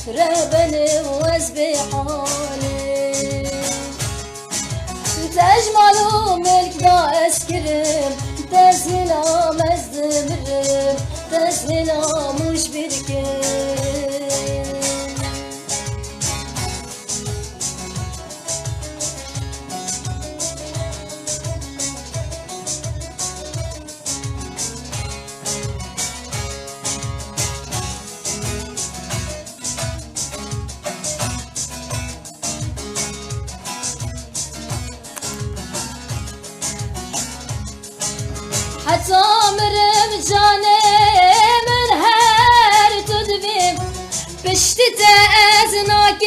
رهبني وازبي حالي تجملو ملك دا اسكرم تزهلا مزدمرم تزهلا مش بركم حتى مرم جاني من هر تدبيم بشتت ازناك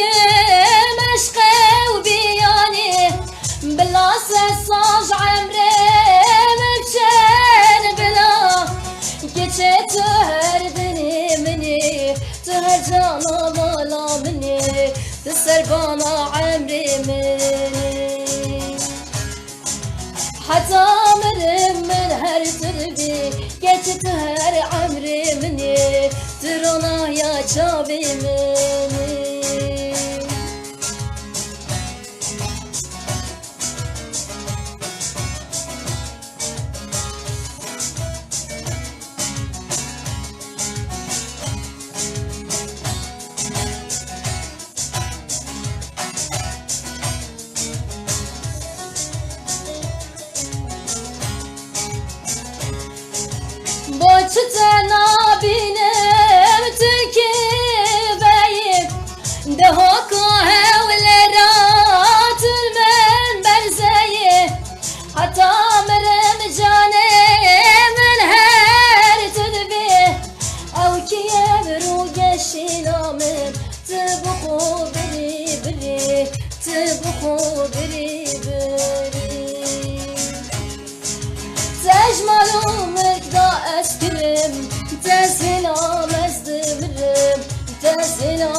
مشقه وبياني بلا ساج عمري مبشن بلا كيتشي تهردني مني تهرجانا مالا مني تسربانا عمري مني حتى من هر تربي كيت هر عمري مني ترونا يا شابي مني Boçtana binem tüki beyim Dehoku hevlera tülmen berzeyi Hatta merem canemin her tülbi Ev ki evru geçinamin Tıbuku biri biri Tıbuku biri biri تجملو مركدا اسكرم تزهلا مزدمرم تزهلا